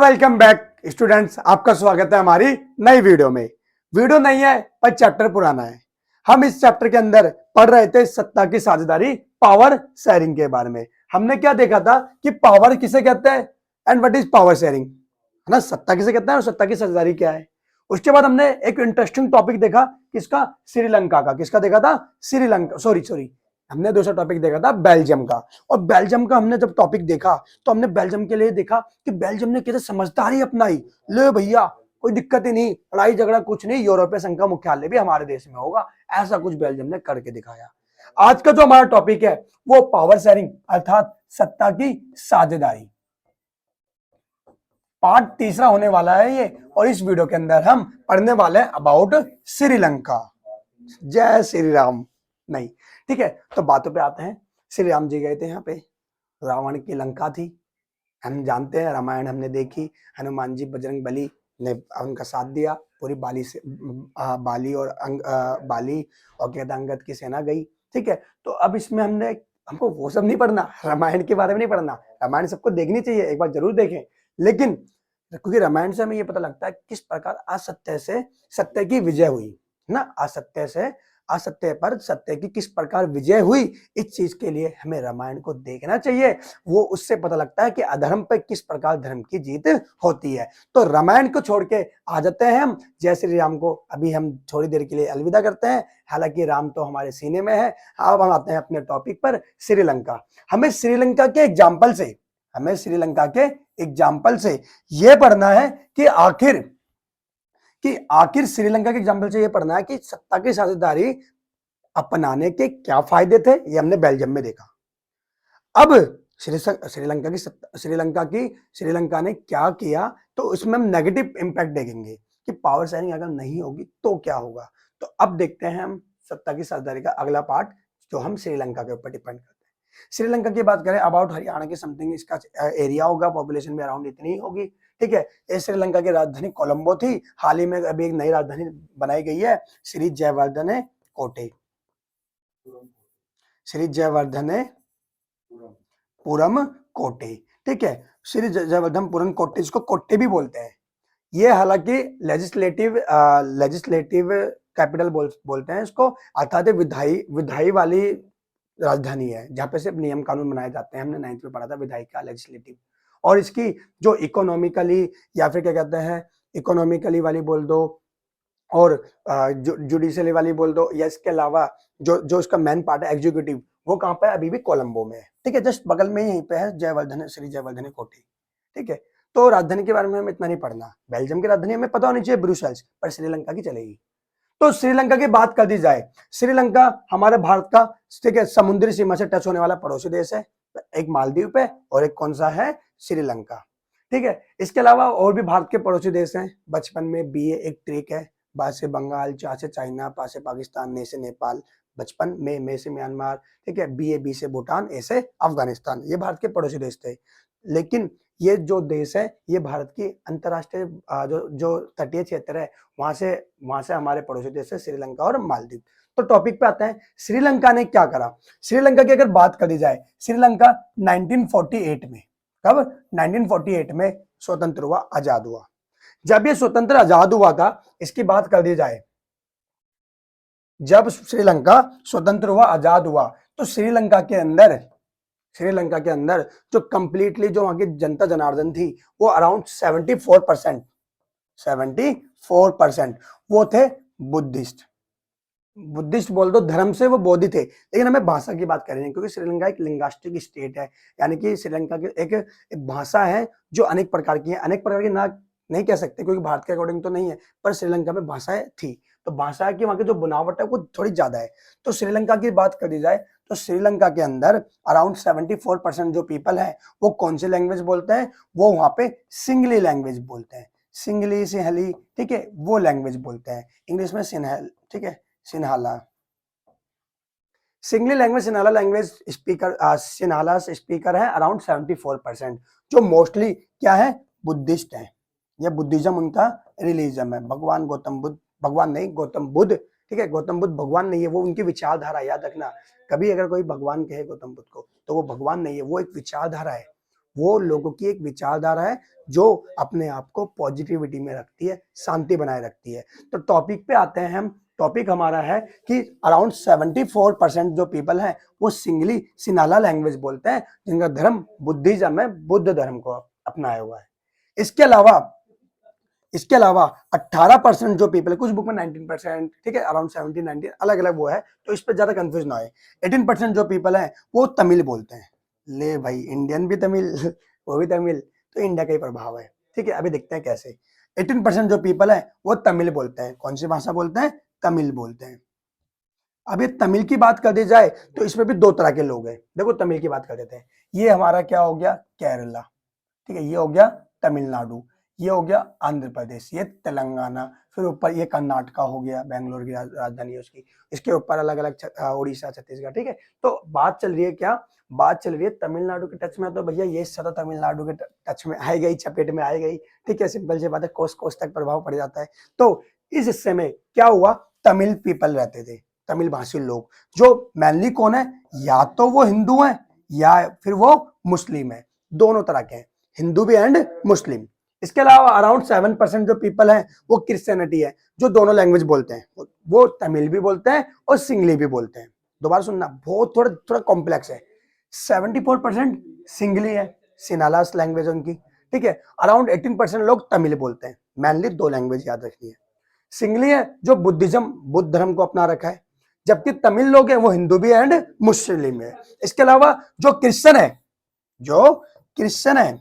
Welcome back students, आपका स्वागत है हमारी नई वीडियो में। वीडियो नहीं है पर चैप्टर पुराना है। हम इस चैप्टर के अंदर पढ़ रहे थे सत्ता की साझेदारी, पावर शेयरिंग के बारे में। हमने क्या देखा था कि पावर किसे कहते हैं and what is power sharing, है ना। सत्ता किसे कहते हैं और सत्ता की साझेदारी क्या है। उसके बाद हमने एक इंटरेस्टिंग टॉपिक देखा, किसका, श्रीलंका का। किसका देखा था? श्रीलंका, सॉरी हमने दूसरा टॉपिक देखा था बेल्जियम का। और बेल्जियम का हमने जब टॉपिक देखा तो हमने बेल्जियम के लिए देखा कि बेल्जियम ने कैसे समझदारी अपनाई। ले भैया कोई दिक्कत ही नहीं, लड़ाई झगड़ा कुछ नहीं, यूरोपीय संघ का मुख्यालय भी हमारे देश में होगा, ऐसा कुछ बेल्जियम ने करके दिखाया। आज का जो हमारा टॉपिक है वो पावर शेयरिंग अर्थात सत्ता की साझेदारी, पार्ट तीसरा होने वाला है ये। और इस वीडियो के अंदर हम पढ़ने वाले हैं अबाउट श्रीलंका। जय श्री राम। नहीं, ठीक है, तो बातों पे आते हैं। श्री राम जी गए थे यहाँ पे, रावण की लंका थी, हम जानते हैं, रामायण हमने देखी। हनुमान जी बजरंग बली ने उनका साथ दिया, पूरी बाली से बाली और बाली और कहते अंगद की सेना गई। ठीक है, तो अब इसमें हमको वो सब नहीं पढ़ना, रामायण के बारे में नहीं पढ़ना। रामायण सबको देखनी चाहिए, एक बार जरूर देखें, लेकिन क्योंकि रामायण से हमें ये पता लगता है किस प्रकार असत्य से सत्य की विजय हुई, है ना। असत्य से असत्य पर सत्य की किस प्रकार विजय हुई, इस चीज के लिए हमें रामायण को देखना चाहिए। वो उससे पता लगता है कि अधर्म पर किस प्रकार धर्म की जीत होती है। तो रामायण को छोड़ के आ जाते हैं हम जय श्री राम को अभी हम थोड़ी देर के लिए अलविदा करते हैं। हालांकि राम तो हमारे सीने में है। अब हम आते हैं अपने टॉपिक पर, श्रीलंका। हमें श्रीलंका के एग्जाम्पल से यह पढ़ना है कि आखिर श्रीलंका के एग्जाम्पल से यह पढ़ना है कि सत्ता की साझेदारी अपनाने के क्या फायदे थे, ये हमने बेल्जियम में देखा। अब श्रीलंका ने क्या किया, तो इसमें हम नेगेटिव इंपैक्ट देखेंगे कि पावर शेयरिंग अगर नहीं होगी तो क्या होगा। तो अब देखते हैं हम सत्ता की साझेदारी का अगला पार्ट, जो हम श्रीलंका के ऊपर डिपेंड करते हैं। श्रीलंका की बात करें, अबाउट हरियाणा के समथिंग इसका एरिया होगा, पॉपुलेशन में अराउंड इतनी ही होगी। ठीक है, ये श्रीलंका की राजधानी कोलंबो थी। हाल ही में अभी एक नई राजधानी बनाई गई है, श्री जयवर्धने कोटे। ठीक है, श्री जयवर्धनपुरम कोटे, इसको कोटे भी बोलते हैं। ये हालांकि लेजिस्लेटिव कैपिटल बोलते हैं इसको, अर्थात विधायी वाली राजधानी है, जहाँ पे सिर्फ नियम कानून बनाए जाते हैं। हमने 9th में पढ़ा था विधायी का, लेजिस्लेटिव। और इसकी जो इकोनॉमिकली या फिर क्या कहते हैं, इकोनॉमिकली वाली बोल दो और जुडिशियली वाली बोल दो, या इसके अलावा जो इसका मेन पार्ट है एग्जीक्यूटिव, वो कहाँ पे है? अभी भी कोलंबो में है। ठीक है, जस्ट बगल में यहीं पे है श्री जयवर्धने कोटे। ठीक है, तो राजधानी के बारे में हमें इतना नहीं पढ़ना। बेल्जियम की राजधानी हमें पता होनी चाहिए ब्रुसेल्स, पर श्रीलंका की चलेगी। तो श्रीलंका की बात कर दी जाए, श्रीलंका हमारे भारत का, ठीक है, समुद्री सीमा से टच होने वाला पड़ोसी देश है। एक मालदीव पे और एक कौन सा है? श्रीलंका। ठीक है, इसके अलावा और भी भारत के पड़ोसी देश हैं। बचपन में बी एक ट्रिक है, बा से बंगाल, चा से चाइना, पा से पाकिस्तान, ने से नेपाल, बचपन में, मे से म्यांमार, ठीक है, बी से भूटान, ए से अफगानिस्तान। ये भारत के पड़ोसी देश थे। लेकिन ये जो देश है ये भारत की अंतरराष्ट्रीय जो तटीय क्षेत्र है, वहां से हमारे पड़ोसी देश है श्रीलंका और मालदीव। तो टॉपिक पे आते हैं, श्रीलंका ने क्या करा। श्रीलंका की अगर बात कर दी जाए, श्रीलंका 1948 में, कब? 1948 में स्वतंत्र हुआ, आजाद हुआ। जब ये स्वतंत्र आजाद हुआ था, इसकी बात कर दी जाए, जब श्रीलंका स्वतंत्र हुआ, आजाद हुआ, तो श्रीलंका के अंदर जो कंप्लीटली जो वहां की जनता जनार्दन थी, वो अराउंड 74% वो थे बुद्धिस्ट बोल दो, धर्म से वो बौद्ध थे। लेकिन हमें भाषा की बात करेंगे, क्योंकि श्रीलंका एक लिंगास्टिक स्टेट है, यानी कि श्रीलंका की एक भाषा है जो अनेक प्रकार की है। अनेक प्रकार की ना नहीं कह सकते, क्योंकि भारत के अकॉर्डिंग तो नहीं है, पर श्रीलंका में भाषाएं थी। तो भाषा की वहां की जो बनावट है वो थोड़ी ज्यादा है। तो श्रीलंका की बात कर दी जाए, तो श्रीलंका के अंदर अराउंड 74% जो पीपल है वो कौन सी लैंग्वेज बोलते हैं? वो वहां पे सिंगली लैंग्वेज बोलते हैं, सिंगली सिंहली, ठीक है, वो लैंग्वेज बोलते हैं। इंग्लिश में सिन्हल, ठीक है, Sinhala, singly language, Sinhala language speaker, Sinhala speaker है अराउंड 74%, जो मोस्टली क्या है? बुद्धिस्ट है। यह बुद्धिज्म उनका रिलीजन है। भगवान गौतम बुद्ध, ठीक है, गौतम बुद्ध भगवान नहीं है, वो उनकी विचारधारा, याद रखना। कभी अगर कोई भगवान कहे गौतम बुद्ध को, तो वो भगवान नहीं है, वो एक विचारधारा है। वो लोगों की एक विचारधारा है जो अपने आप को पॉजिटिविटी में रखती है, शांति बनाए रखती है। तो टॉपिक पे आते हैं हम। टॉपिक हमारा है कि अराउंड 74% जो पीपल हैं वो सिंगली सिनाला लैंग्वेज बोलते हैं, जिनका धर्म बुद्धिज्म है, बुद्ध धर्म को अपनाया हुआ है। इसके अलावा 18% जो पीपल है, कुछ बुक में 19%, ठीक है, अराउंड 17 19 अलग अलग वो है, तो इस पर ज्यादा कंफ्यूज ना है। 18% जो पीपल है वो तमिल बोलते हैं। ले भाई, इंडियन भी तमिल वो भी तमिल, तो इंडिया का ही प्रभाव है। ठीक है, अभी देखते हैं कैसे। 18% जो पीपल है वो तमिल बोलते हैं। कौन सी भाषा बोलते हैं? तमिल बोलते हैं। अब ये तमिल की बात कर दी जाए तो इसमें भी दो तरह के लोग हैं। देखो, तमिल की बात कर देते हैं। ये हमारा क्या हो गया? केरला। ठीक है, ये हो गया तमिलनाडु, ये हो गया आंध्र प्रदेश, ये तेलंगाना, फिर ऊपर ये कर्नाटका हो गया, बेंगलोर की राजधानी है उसकी। इसके ऊपर अलग अलग उड़ीसा, छत्तीसगढ़। ठीक है, तो बात चल रही है क्या? बात चल रही है तमिलनाडु के टच में, तो भैया ये सदा तमिलनाडु के टच में आएगा ही, चपेट में आएगा ही। ठीक है, सिंपल सी बात है, कोस कोस तक प्रभाव पड़ जाता है। तो इस हिस्से में क्या हुआ? तमिल पीपल रहते थे, तमिल भाषी लोग, जो मेनली कौन है? या तो वो हिंदू है या फिर वो मुस्लिम है, दोनों तरह के हैं, हिंदू भी एंड मुस्लिम। इसके अलावा अराउंड 7% जो पीपल है वो क्रिश्चियनिटी है, जो दोनों लैंग्वेज बोलते हैं। वो तमिल भी बोलते हैं और सिंगली भी बोलते हैं। दोबारा सुनना, बहुत थोड़ा थोड़ा कॉम्प्लेक्स है। 74% सिंगली है, सिनालास लैंग्वेज है उनकी। ठीक है, अराउंड 18% लोग तमिल बोलते हैं। मेनली दो लैंग्वेज याद रखनी है। सिंगली है जो बुद्धिज्म, बुद्ध धर्म को अपना रखा है, जबकि तमिल लोग हैं वो हिंदू भी एंड मुस्लिम है। इसके अलावा जो क्रिश्चियन है, जो क्रिश्चियन है,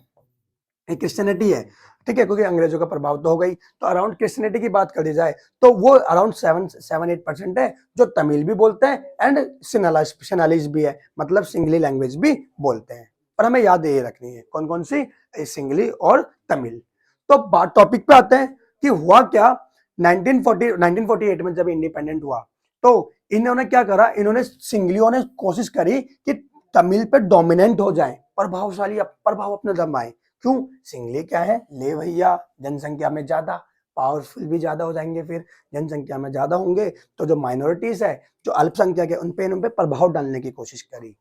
क्रिश्चियनिटी है, ठीक है, क्योंकि अंग्रेजों का प्रभाव तो हो गई, तो अराउंड क्रिश्चियनिटी की बात कर दी जाए तो वो अराउंड 7-8% है जो तमिल भी बोलते हैं एंड सिनालिस भी है, मतलब सिंगली लैंग्वेज भी बोलते हैं। पर हमें याद ये रखनी है कौन कौन सी, सिंगली और तमिल। तो बात टॉपिक पे आते हैं कि हुआ क्या। 1948 में जब इंडिपेंडेंट हुआ तो इन्होंने क्या करा, इन्होंने सिंगलियों ने कोशिश करी कि तमिल पे डोमिनेंट हो जाए, प्रभावशाली प्रभाव अपने जमाए। क्यों? सिंगली क्या है, ले भैया, जनसंख्या में ज्यादा, पावरफुल भी ज्यादा हो जाएंगे, फिर जनसंख्या में ज्यादा होंगे तो जो माइनॉरिटीज है, जो अल्पसंख्यक है, उन पे प्रभाव डालने की कोशिश करी।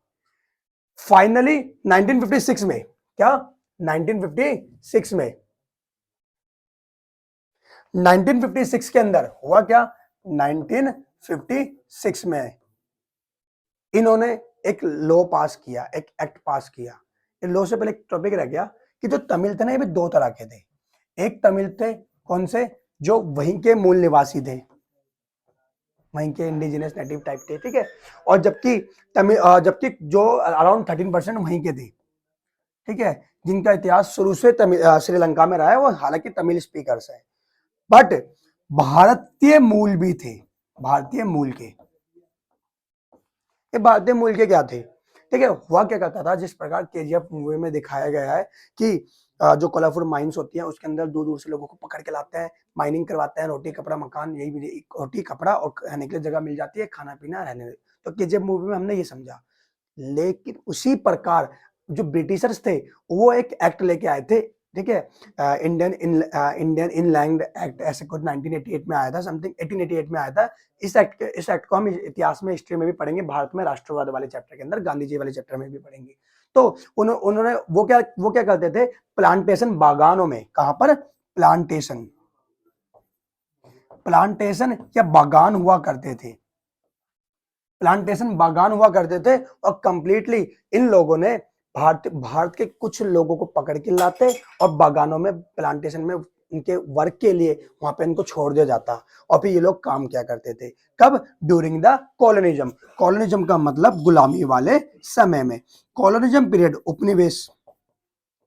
फाइनली 1956 में क्या, 1956 के अंदर हुआ क्या, 1956 में इन्होंने एक लॉ पास किया, एक एक्ट पास किया। इन लॉ से पहले एक टॉपिक रह गया कि जो तमिल थे ना, ये भी दो तरह के थे। एक तमिल थे कौन से, जो वहीं के मूल निवासी थे, वहीं के इंडिजिनस नेटिव टाइप थे। ठीक है, और जबकि जो अराउंड 13% वहीं के थे। ठीक है, जिनका इतिहास शुरू से श्रीलंका में रहा है, वो हालांकि तमिल स्पीकर्स है, बट भारतीय मूल भी थे, भारतीय मूल के। ये भारतीय मूल के क्या थे? ठीक है, हुआ क्या करता था, जिस प्रकार केजीएफ मूवी में दिखाया गया है कि जो कलरफुल माइंस होती हैं उसके अंदर दूर दूर से लोगों को पकड़ के लाते हैं, माइनिंग करवाते हैं, रोटी कपड़ा मकान, यही भी रोटी कपड़ा और रहने के लिए जगह मिल जाती है, खाना पीना रहने। तो केजीएफ मूवी में हमने ये समझा। लेकिन उसी प्रकार जो ब्रिटिशर्स थे वो एक एक्ट लेके आए थे। ठीक है, इंडियन इनलैंड एक्ट, ऐसे कुछ 1988 में आया था, समथिंग 1888 में आया था। इस एक्ट को हम इतिहास में, हिस्ट्री में भी पढ़ेंगे, भारत में राष्ट्रवाद वाले चैप्टर के अंदर, गांधी जी वाले चैप्टर में भी पढ़ेंगे। तो उन्होंने वो क्या करते थे, प्लांटेशन बागानों में, कहां पर, प्लांटेशन या बागान हुआ करते थे, प्लांटेशन बागान हुआ करते थे, और कंप्लीटली इन लोगों ने भारत के कुछ लोगों को पकड़ के लाते और बागानों में, प्लांटेशन में उनके वर्क के लिए वहां पे इनको छोड़ दिया जाता, और फिर ये लोग काम क्या करते थे, कब, ड्यूरिंग द कॉलोनिज्म। कॉलोनिज्म का मतलब गुलामी वाले समय में, कॉलोनिज्म पीरियड, उपनिवेश,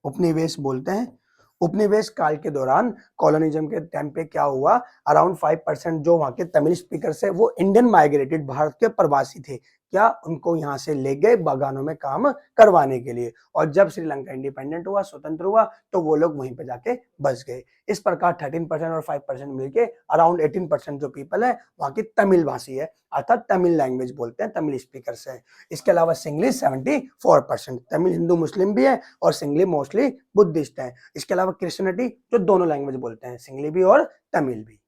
उपनिवेश बोलते हैं। उपनिवेश काल के दौरान कॉलोनिज्म के टाइम पे क्या हुआ, अराउंड 5% जो वहां के तमिल स्पीकर्स है वो इंडियन माइग्रेटेड, भारत के प्रवासी थे, क्या उनको यहाँ से ले गए बागानों में काम करवाने के लिए, और जब श्रीलंका इंडिपेंडेंट हुआ, स्वतंत्र हुआ, तो वो लोग वहीं पे जाके बस गए। इस प्रकार 13% और 5% मिलके अराउंड 18% जो पीपल है वहां की तमिल भाषी है, अर्थात तमिल लैंग्वेज बोलते हैं, तमिल स्पीकर्स है। इसके अलावा सिंगली 74%, तमिल हिंदू मुस्लिम भी है और सिंगली मोस्टली बुद्धिस्ट है। इसके अलावा क्रिश्चियनिटी, जो दोनों लैंग्वेज बोलते हैं, सिंगली भी और तमिल भी।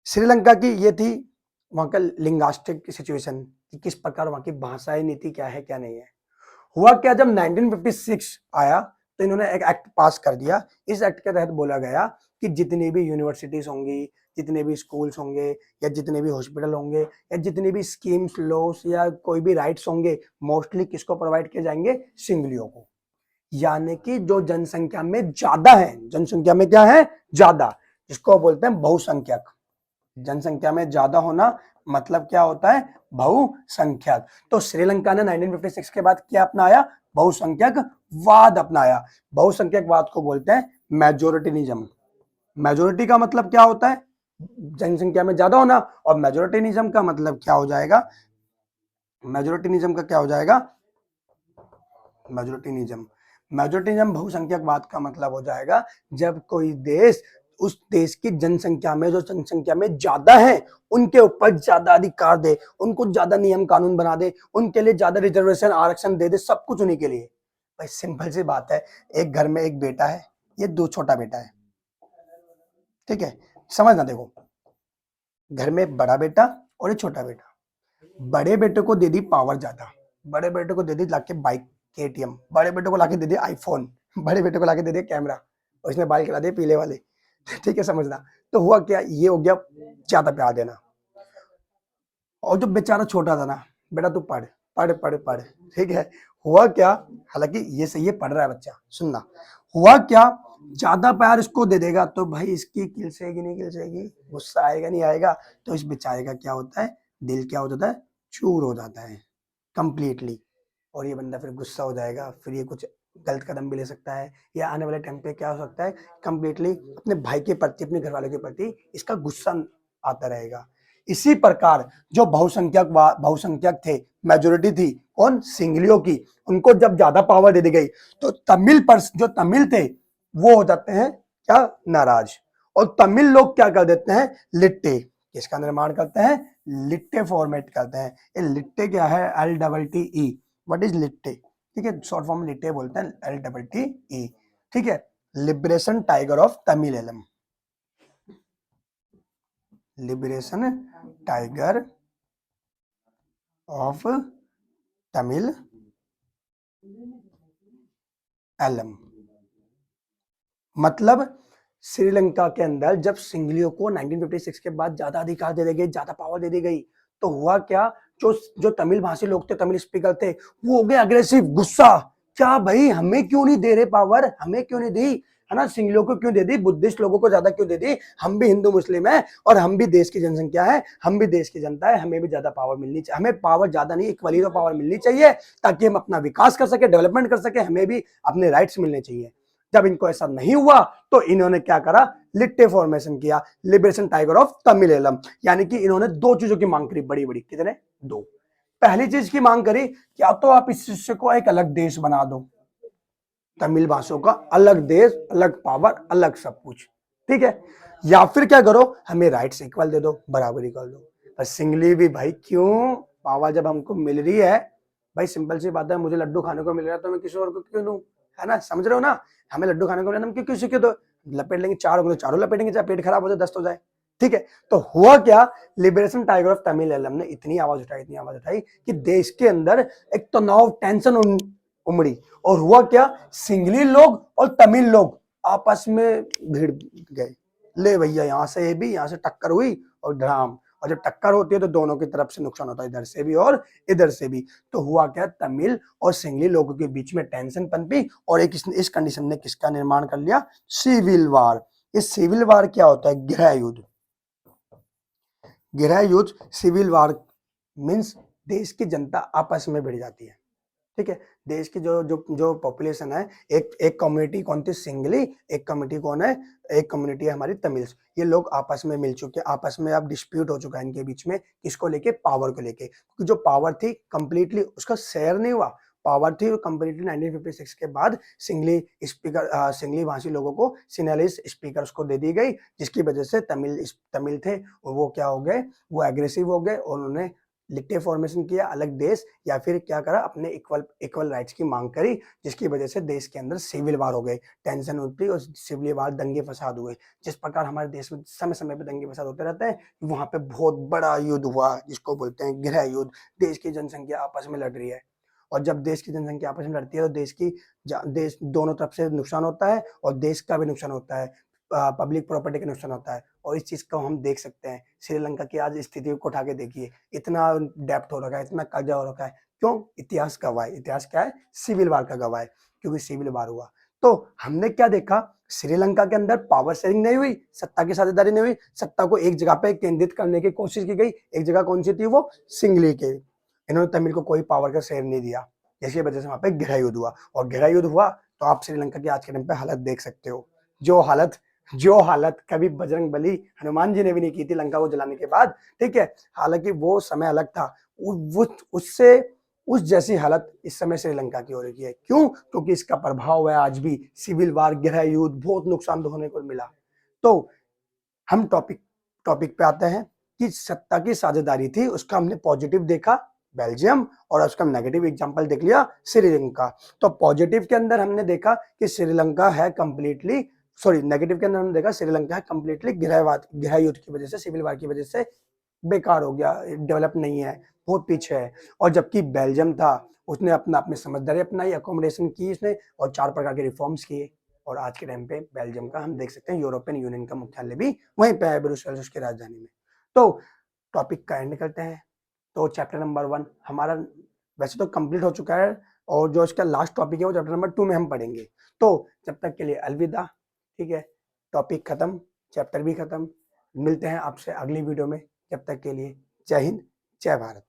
श्रीलंका की ये थी वहां का लिंगास्टिक सिचुएशन, कि किस प्रकार वहां की भाषाई नीति क्या है क्या नहीं है। हुआ क्या, जब 1956 आया तो इन्होंने एक एक्ट पास कर दिया। इस एक्ट के तहत बोला गया कि जितनी भी यूनिवर्सिटीज होंगी, जितने भी स्कूल्स होंगे, या जितने भी हॉस्पिटल होंगे, या जितनी भी स्कीम्स, लॉस या कोई भी राइट्स होंगे, मोस्टली किसको प्रोवाइड किए जाएंगे? सिंगलियों को। यानी कि जो जनसंख्या में ज्यादा है, जनसंख्या में क्या है? ज्यादा, जिसको बोलते हैं बहुसंख्यक। जनसंख्या में ज्यादा होना मतलब क्या होता है? बहुसंख्यक। तो श्रीलंका ने 1956 के बाद क्या अपनाया? बहुसंख्यकवाद अपनाया। बहुसंख्यकवाद को बोलते हैं मेजोरिटिनिज्म। मेजोरिटी का मतलब क्या होता है? जनसंख्या में ज्यादा होना। और मेजोरिटिनिज्म का मतलब क्या हो जाएगा? मेजोरिटिनिज्म का क्या हो जाएगा? मेजोरिटिनिज्म बहुसंख्यकवाद का मतलब हो जाएगा जब कोई देश, उस देश की जनसंख्या में, जो जनसंख्या में ज्यादा है, उनके ऊपर ज्यादा अधिकार दे, उनको ज्यादा नियम कानून बना दे, उनके लिए ज्यादा रिजर्वेशन, आरक्षण दे दे, सब कुछ उन्हीं के लिए। भाई सिंपल सी बात है, एक घर में एक बेटा है, ये दो छोटा बेटा है, ठीक है? समझना, देखो, घर में एक बड़ा बेटा और एक छोटा बेटा। बड़े बेटे को दे दी पावर ज्यादा, बड़े बेटे को दे दी लाके बाइक, केटीएम, बड़े बेटे को लाके दे दिया आईफोन, बड़े बेटे को लाके दे दिया कैमरा, और इसने बाल करा दिए पीले वाले। ठीक है, समझना। तो हुआ क्या? ये हो गया ज्यादा प्यार देना। और जो बेचारा छोटा था ना, बेटा तू पढ़ पढ़ पढ़ पढ़, ठीक है? हुआ क्या? हालांकि ये सही है, पढ़ रहा है बच्चा, सुनना। हुआ क्या? ज्यादा प्यार इसको दे देगा तो भाई इसकी खिलसेगी नहीं खिलसेगी, गुस्सा आएगा नहीं आएगा? तो इस बेचारे का क्या होता है? दिल क्या हो जाता है? चूर हो जाता है कंप्लीटली। और ये बंदा फिर गुस्सा हो जाएगा, फिर ये कुछ गलत कदम भी ले सकता है, या आने वाले टाइम पे क्या हो सकता है? कंप्लीटली अपने भाई के प्रति, अपने घर वालों के प्रति इसका गुस्सा आता रहेगा। इसी प्रकार जो बहुसंख्यक थे, मेजोरिटी थी कौन? सिंगलियों की, उनको जब ज्यादा पावर दे दी गई तो जो तमिल थे वो हो जाते हैं क्या? नाराज। और तमिल लोग क्या कर देते हैं? लिट्टे, किसका निर्माण करते हैं? लिट्टे फॉर्मेट करते हैं। ये लिट्टे क्या है? LTTE। व्हाट इज लिट्टे? ठीक है, शॉर्ट फॉर्म लिट्टे बोलते हैं, LTTE। ठीक है, liberation tiger of Tamil, liberation tiger of Tamil Eelam. मतलब श्रीलंका के अंदर जब सिंगलियों को 1956 के बाद ज्यादा अधिकार दे दी गई, ज्यादा पावर दे दी गई, तो हुआ क्या? जो जो तमिल भाषी लोग थे, तमिल स्पीकर थे, वो हो गए अग्रेसिव, गुस्सा। क्या भाई, हमें क्यों नहीं दे रहे पावर? हमें क्यों नहीं दी? है ना, सिंगलियों को क्यों दे दी? बुद्धिस्ट लोगों को ज्यादा क्यों दे दी? हम भी हिंदू मुस्लिम है, और हम भी देश की जनसंख्या है, हम भी देश की जनता है, हमें भी ज्यादा पावर मिलनी चाहिए। हमें पावर ज्यादा नहीं, इक्वली तो पावर मिलनी चाहिए, ताकि हम अपना विकास कर सके, डेवलपमेंट कर सके, हमें भी अपने राइट्स मिलने चाहिए। जब इनको ऐसा नहीं हुआ तो इन्होंने क्या करा? लिट्टे फॉर्मेशन किया, लिबरेशन टाइगर ऑफ तमिल, यानी कि इन्होंने दो चीजों की मांग करी, बड़ी बड़ी। कितने? दो। पहली चीज की मांग करी, क्या तो आप इस शिष्य को एक अलग देश बना दो, तमिल भाषाओं का अलग देश, अलग पावर, अलग सब कुछ, ठीक है? या फिर क्या करो, हमें राइट्स इक्वल दे दो, बराबरी कर दो। पर सिंगली भी भाई क्यों? पावर जब हमको मिल रही है, भाई सिंपल सी बात है, मुझे लड्डू खाने को मिल रहा है तो मैं किसी और को क्यों दूं? है ना, समझ रहे हो ना? हमें लड्डू खाने को मिल रहा है, हम क्यों किसी को दो? लपेट लेंगे, चार होंगे तो चारों लपेटेंगे, चाहे पेट खराब हो जाए, दस्त हो जाए, ठीक है? तो हुआ क्या? लिबरेशन टाइगर ऑफ तमिल ने इतनी आवाज उठाई, इतनी आवाज उठाई कि देश के अंदर एक तनाव, टेंशन उमड़ी। और हुआ क्या? सिंगली लोग और तमिल लोग आपस में भिड़ गए, ले भैया, यहां से भी, यहां से टक्कर हुई और धड़ाम। और जब टक्कर होती है तो दोनों की तरफ से नुकसान होता है, इधर से भी और इधर से भी। तो हुआ क्या? तमिल और सिंगली लोगों के बीच में टेंशन पनपी, और एक इस कंडीशन ने किसका निर्माण कर लिया? Civil war. इस सिविल वार क्या होता है? गृह युद्ध। गृह युद्ध, सिविल वार मीन्स देश की जनता आपस में भिड़ जाती है, ठीक है? देश की जो जो जो पॉपुलेशन है, एक कम्युनिटी कौन थी? सिंगली। एक कम्युनिटी कौन है? एक कम्युनिटी है हमारी तमिल्स। ये लोग आपस में मिल चुके, आपस में अब डिस्प्यूट हो चुका है इनके बीच में, किसको लेके? पावर को लेके। क्योंकि जो पावर थी कंप्लीटली उसका शेयर नहीं हुआ, पावर थी कंप्लीटली 1956 के बाद सिंगली स्पीकर, सिंगली भाषी लोगों को, सिनेलिस स्पीकर्स को दे दी गई, जिसकी वजह से तमिल थे वो क्या हो गए? वो एग्रेसिव हो गए, और उन्होंने लिट्टे फॉर्मेशन किया, अलग देश, या फिर क्या करा? अपने इक्वल राइट्स की मांग करी, जिसकी वजह से देश के अंदर सिविल वार हो गए, टेंशन उठी और सिविल वार, दंगे फसाद हुए। जिस प्रकार हमारे देश में समय समय पे दंगे फसाद होते रहते हैं, वहां पे बहुत बड़ा युद्ध हुआ, जिसको बोलते हैं गृह युद्ध। देश की जनसंख्या आपस में लड़ रही है, और जब देश की जनसंख्या आपस में लड़ती है तो देश दोनों तरफ से नुकसान होता है और देश का भी नुकसान होता है, पब्लिक प्रॉपर्टी का नुकसान होता है। और इस चीज़ को हम देख सकते हैं, श्रीलंका की आज स्थिति को उठा के देखिए, इतना डेप्थ हो रखा है, इतना कर्जा हो रखा है। क्यों? इतिहास गवाह है। इतिहास क्या है? सिविल वार का गवाह है, क्योंकि सिविल वार हुआ। तो हमने क्या देखा, श्रीलंका के अंदर पावर शेयरिंग नहीं हुई, सत्ता की साझेदारी नहीं हुई, सत्ता को एक जगह पे केंद्रित करने की कोशिश की गई। एक जगह कौन सी थी? वो सिंगली के। इन्होंने तमिल को कोई पावर का शेयर नहीं दिया, जिसकी वजह से वहां पे गहरा युद्ध हुआ। और गहरा युद्ध हुआ तो आप श्रीलंका की आज के टाइम पे हालत देख सकते हो। जो हालत कभी बजरंगबली हनुमान जी ने भी नहीं की थी लंका को जलाने के बाद, ठीक है। हालांकि वो समय अलग था, उससे उस जैसी हालत इस समय श्रीलंका की हो रही है। क्यों? क्योंकि इसका प्रभाव है आज भी, सिविल वार, गृह युद्ध, बहुत नुकसान होने को मिला। तो हम टॉपिक पे आते हैं कि सत्ता की साझेदारी थी, उसका हमने पॉजिटिव देखा बेल्जियम, और उसका नेगेटिव एग्जांपल देख लिया श्रीलंका। तो पॉजिटिव के अंदर हमने देखा कि श्रीलंका है कंप्लीटली, सॉरी नेगेटिव के अंदर हमने देखा श्रीलंका है कंप्लीटली गृह युद्ध की वजह से, सिविल वार की वजह से बेकार हो गया, डेवलप नहीं है, बहुत पीछे है। और जबकि बेल्जियम था, उसने अपनी समझदारी अपनाई, अकोमोडेशन की इसने, और 4 प्रकार के रिफॉर्म्स किए। और आज के टाइम पे बेल्जियम का हम देख सकते हैं यूरोपियन यूनियन का मुख्यालय भी वहीं पे है, ब्रुसेल्स उसकी राजधानी में। तो टॉपिक का एंड करते हैं। तो चैप्टर नंबर 1 हमारा वैसे तो कंप्लीट हो चुका है, और जो इसका लास्ट टॉपिक है वो चैप्टर नंबर 2 में हम पढ़ेंगे। तो जब तक के लिए अलविदा, ठीक है। टॉपिक खत्म, चैप्टर भी खत्म। मिलते हैं आपसे अगली वीडियो में। जब तक के लिए जय हिंद, जय भारत।